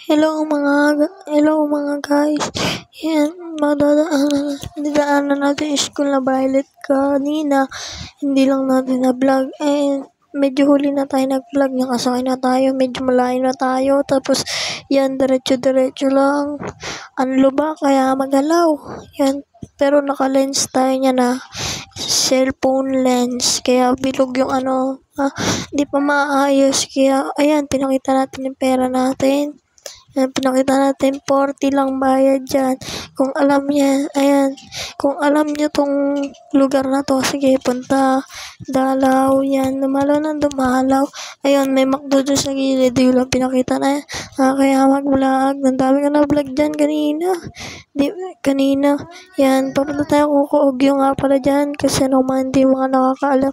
Hello mga guys. Yan, dadaanan natin yung school na Violet kanina. Hindi lang natin na-vlog. Medyo huli na tayo nag-vlog. Nakasakay na tayo. Medyo malayo na tayo. Tapos, yan, diretso-diretso lang. Ang luba, kaya magalaw. Yan, pero naka-lens tayo niya na cellphone lens. Kaya bilog yung hindi pa maayos. Kaya, ayan, pinakita natin yung pera natin. Ayan, pinakita natin 40 lang bayad dyan. Kung alam niya, ayan, kung alam niyo tong lugar na to, sige, punta, dalaw, yan, dumalaw. Ayun, may McDo dyan sa gilid, yun lang pinakita na, kaya mag-vlog. Nandami ka na vlog dyan kanina. Yan, papunta tayo Kukuogyo nga pala dyan, kasi naman hindi mga nakakaalam.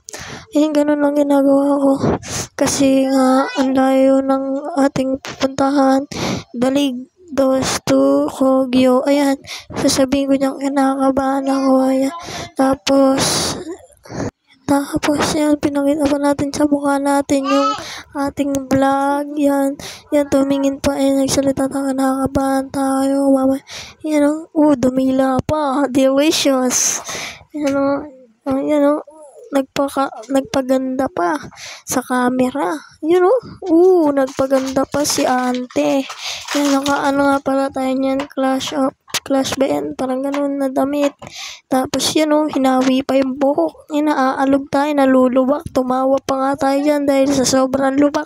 Ayun, ganun lang ginagawa ko. Kasi nga, ang layo ng ating pupuntahan. Dalig, dos, to, Kogyo. Ayan, sasabihin ko niyang kinakabahan ako. Ayan. Tapos, yan, pinakita pa natin sa mukha natin yung ating vlog. Yan, tumingin pa. Ayan, nagsalita tayo, kinakabahan tayo. Mama, yan dumila pa. Delicious. Yan nagpaganda pa sa camera. Nagpaganda pa si ante. Yan, nga pala tayo niyan, Clash BN, parang ganun na damit. Tapos hinawi pa yung buhok. Naaalog tayo, nalulubak. Tumawa pa nga tayo dyan dahil sa sobrang lubak.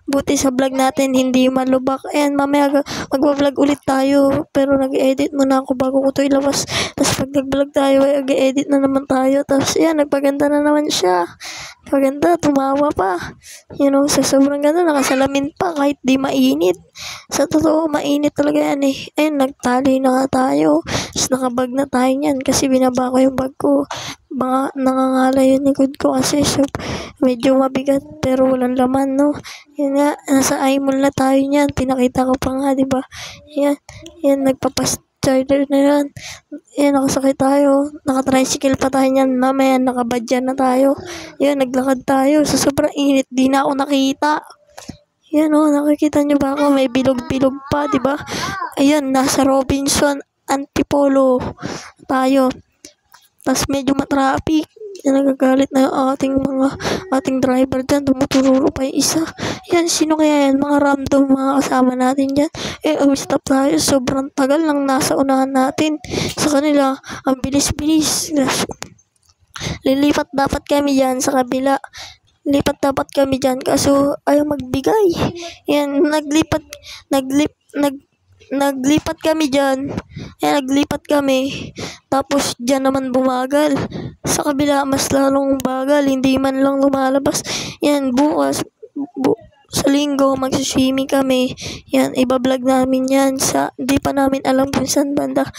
Buti sa vlog natin, hindi malubak. Ayan, mamaya mag-vlog ulit tayo. Pero nag-edit muna ako bago ko ito ilabas. Tapos pag nag-vlog tayo, nag-edit na naman tayo. Tapos yan, nagpaganda na naman siya. Paganda, tumawa pa. Sa sobrang ganda, nakasalamin pa kahit di mainit. Sa totoo, mainit talaga yan eh. Ayun, nagtali na nga tayo. Tapos nakabag na tayo niyan kasi binaba ko yung bag ko. Nangangalay yung likod ko kasi medyo mabigat pero walang laman, no? Yan nga, nasa iMall na tayo niyan. Pinakita ko pa nga, diba? Yan, nagpapas-charger na yan. Yan, nakasakay tayo. Naka-tricycle pa tayo niyan. Mamaya, nakabadyan na tayo. Yan, naglakad tayo. Sa sobrang init, di na ako nakita. Yan nakikita nyo ba ako? May bilog-bilog pa, diba? Ayan, nasa Robinson Antipolo tayo. Tapos medyo matraffic. Yan, nagagalit na yung ating driver dyan. Tumuturo pa yung isa. Yan, sino kaya yan? Mga random mga kasama natin dyan. Stop tayo. Sobrang tagal lang nasa unahan natin. Sa kanila, ang bilis-bilis. Lilipat dapat kami dyan sa kabila. Kaso ayaw magbigay. Yan, naglipat kami dyan. Naglipat kami. Tapos dyan naman bumagal. Sa kabila, mas lalong bagal. Hindi man lang lumalabas. Yan, bukas, sa linggo, magsiswimming kami. Yan, ibablog namin yan. Di pa namin alam kung saan banda.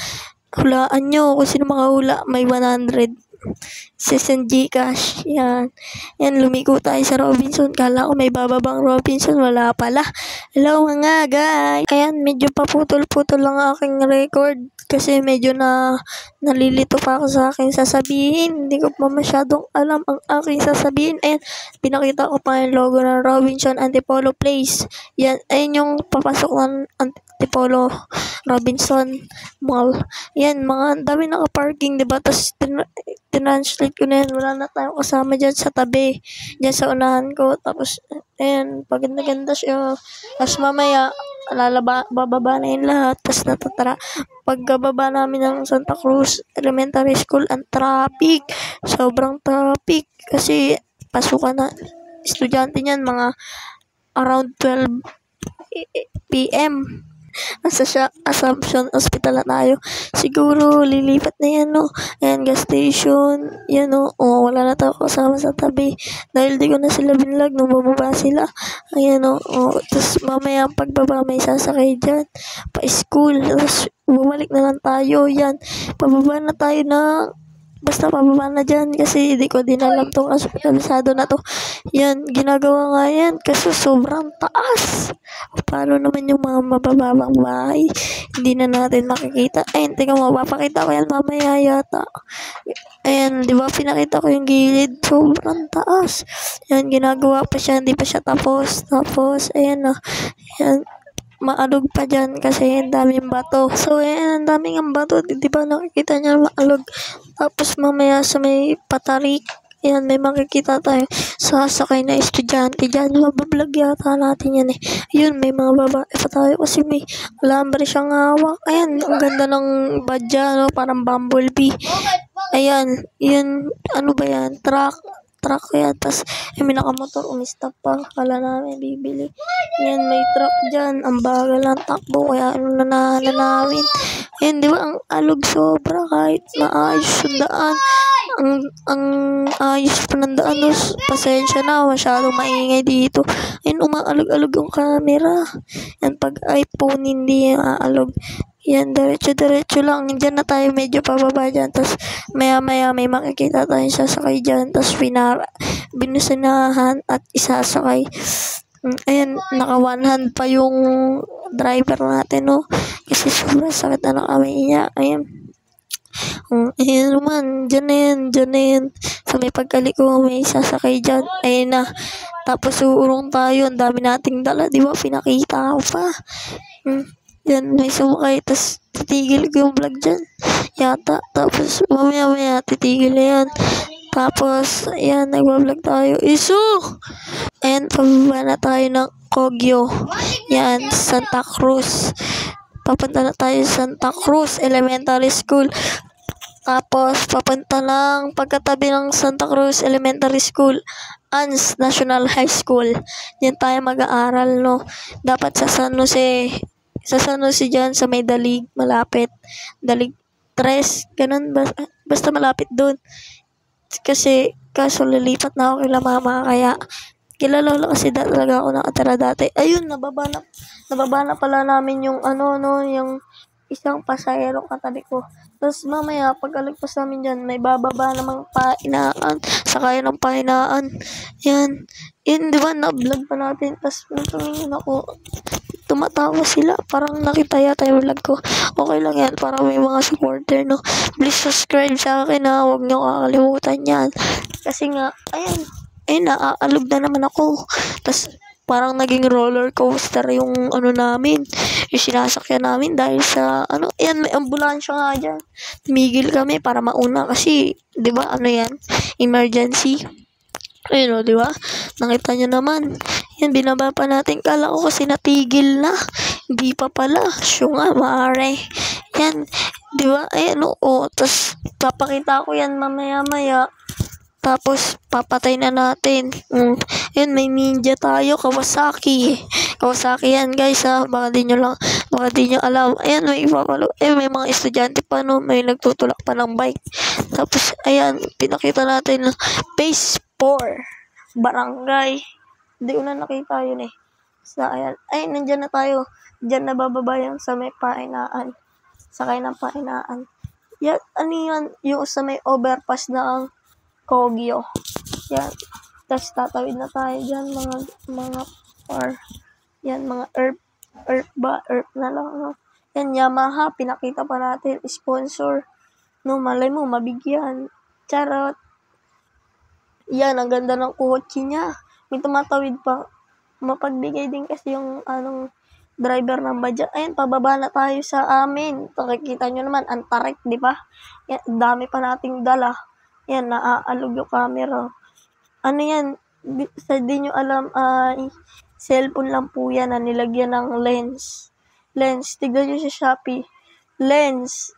Hulaan nyo. Kung sino makahula, may 100. Session Gcash. Yan, lumiko tayo sa Robinson. Kala ko may bababang Robinson, wala pala. Hello mga guys. Ayan, medyo paputol-putol lang aking record kasi medyo nalilito pa ako sa aking sasabihin. Hindi ko pa masyadong alam ang aking sasabihin. Ayan, pinakita ko pa yung logo ng Robinson Antipolo Place. Yan, ayun yung papasok ng Antipolo Robinson Mall. Yan, mga dami naka-parking, diba? Tapos tinranslate ko na yan. Wala na tayong kasama dyan sa tabi. Dyan sa unahan ko. Tapos, ayan, paganda-ganda siya. Tapos mamaya, bababa na yung lahat. Tapos pagkababa namin ng Santa Cruz Elementary School, ang traffic. Sobrang traffic. Kasi, pasukan na estudyante niyan, mga around 12 p.m. Assumption Hospital na tayo. Siguro lilipat na yan, no? Ayan, gas station. Yan, no? Wala na tayo kasama sa tabi. Dahil di ko na sila binlag nung bumaba sila. Ayan, no? Tapos mamaya pagbaba may sasakay dyan. Pa-school. Tapos bumalik na lang tayo. Yan. Pababa na tayo basta pababa na dyan kasi di ko din alam tong hospitalisado na to. Yan, ginagawa nga yan kasi sobrang taas. Paano naman yung mga mabababang bahay? Hindi na natin makikita. Ayun, tingnan mo, papakita ko yan mamaya yata. Ayan, di ba pinakita ko yung gilid? Sobrang taas. Yan, ginagawa pa siya, hindi pa siya tapos. Ayan na. Yan. maalog pa dyan kasi ang daming bato. So, ayan, ang daming ang bato. Di ba nakikita niya maalog? Tapos mamaya sa may patarik, ayan, may makikita tayo sasakay na estudyante dyan. Mabablog yata natin yan eh. Ayun, may mga babae pa tayo kasi may alambre siyang hawak. Ayan, ang ganda ng badya, no? Parang bumblebee. Ayan, yun, ano ba yan? Truck yan. Tapos, may nakamotor, umistop pa. Kala namin bibili. Yan, may truck dyan. Ang bagal ng takbo. Kaya ano na nanawin. Yan, di ba? Ang alog sobra kahit maayos yung daan. Ang ayos pa ng daan. No? Pasensya na. Masyadong maingay dito. Yan, umaalog-alog yung camera. Yan, pag iPhone hindi yung aalog. Yan, diretso lang. Diyan na tayo medyo pababa dyan. Tapos, maya-maya may makikita tayong sasakay dyan. Tapos, binusinahan at isasakay. Ayan, naka one hand pa yung driver natin, no? Kasi sobrang sakit na kami niya. Ayan. Ayan naman. Dyan na yan. So, may pagkaliko, may sasakay dyan. Ayan na. Tapos, uurong tayo. Ang dami nating dala. Di ba? Pinakita ko pa. Yan, may sumakay, tapos titigil ko yung vlog dyan. Yata. Tapos, mamaya titigil na yan. Tapos, ayan, nagbablog tayo. Isu! Ayan, pababa na tayo ng Kogyo. Yan, Santa Cruz. Papunta na tayo sa Santa Cruz Elementary School. Tapos, papunta lang pagkatabi ng Santa Cruz Elementary School, ANS National High School. Yan tayo mag-aaral, no? Dapat sa San Jose dyan, sa may Dalig, malapit. Dalig 3, ganun, basta malapit doon. Kasi, kaso lilipat na ako kila mama, kaya, kila lola kasi talaga ako nakatira dati. Ayun, nababa na pala namin yung, yung isang pasahero katabi ko. Tapos, mamaya, pag alagpas namin dyan, may bababa namang pahinaan, sakay ng pahinaan. Yan, di ba, na-vlog pa natin. Tapos, tumingin ako, tumatawa sila. Parang nakita yata yung vlog ko. Okay lang yan. Para may mga supporter, no? Please subscribe sa akin, ha? Huwag niyo kakalimutan yan. Kasi nga, ayun, naaalog na naman ako. Tapos, parang naging roller coaster yung namin. Yung sinasakyan namin dahil sa, ayan, may ambulansya nga dyan. Tumigil kami para mauna kasi, di ba, yan? Emergency. Ayun, di ba? Nakita nyo naman. Yan, binaba pa natin. Kala ko kasi natigil na. Hindi pa pala. Siyo nga, maaari. Yan, di ba? Ayan, oo. Tapos, papakita ko yan mamaya-maya. Tapos, papatay na natin. Yan, may ninja tayo. Kawasaki. Kawasaki yan, guys, ha? Baka di nyo alam. Ayan, may ipapalo. May mga estudyante pa, no? May nagtutulak pa ng bike. Tapos, ayan, pinakita natin na phase 4. Barangay. Hindi ko na nakita yun eh. So, ayan. Ay, nandyan na tayo. Diyan na bababa yung sa may pahinaan. Sakay ng pahinaan. Yan, yan? Yung sa may overpass na ang Kogyo. Yan. Tapos tatawid na tayo dyan. Mga car. Yan, mga Earth na lang. No? Yan, Yamaha. Pinakita pa natin. Sponsor. No, malay mo, mabigyan. Charot. Yan, ang ganda ng kotse niya. May tumatawid pa. Mapagbigay din kasi yung driver ng badya. Ayun, pababa na tayo sa amin. Nakikita nyo naman, ang tarik, di ba? Yan, dami pa nating dala. Yan, naaalog yung camera. Yan? Di nyo alam, cellphone lang po yan na nilagyan ng lens. Tignan nyo sa Shopee. Lens.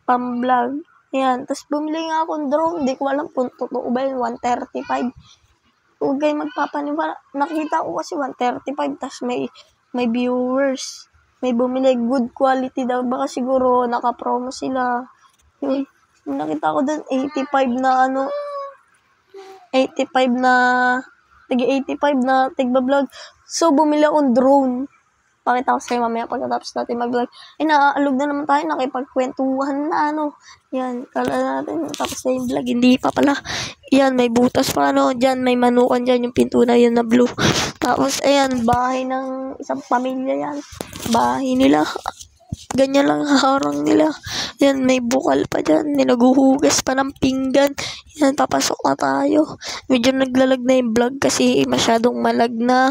Pang-vlog. Yan. Tapos bumili nga akong drone. Hindi ko alam kung totoo ba yun. 135. Huwag kayo magpapaniwala. Nakita ko kasi 135. Tapos may viewers. May bumili. Good quality daw. Baka siguro naka-promo sila. Yun. Nakita ko dun 85 na tigba-vlog. So, bumili akong drone. Pakita ko sa'yo mamaya pagkatapos natin mag-vlog. Naaalog na naman tayo. Nakipagkwentuhan na, Yan, kala natin. Tapos na yung vlog. Hindi pa pala. Yan, may butas pa, Diyan, may manukan dyan. Yung pinto na yun na blue. Tapos, ayan, bahay ng isang pamilya yan. Bahay nila. Ganyan lang harang nila. Yan, may bukal pa dyan. Naguhugas pa ng pinggan. Yan, papasok na tayo. Medyo naglalag na yung vlog kasi masyadong malag na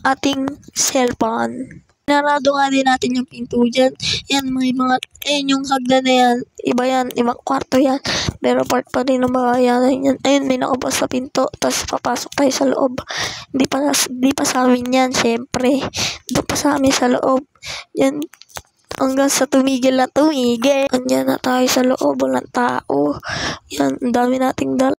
ating cellphone. Narado nga din natin yung pinto dyan. Yan, may mga, yung hagdan na yan. Iba yan, ibang kwarto yan. Pero part pa rin ng mga yan. Ayun, may nakabukas sa pinto. Tapos papasok tayo sa loob. Di pa sa amin yan, syempre. Doon pa sa amin sa loob. Yan, hanggang sa tumigil na tumigil. Andyan na tayo sa loob, walang tao. Yan, ang dami nating dala.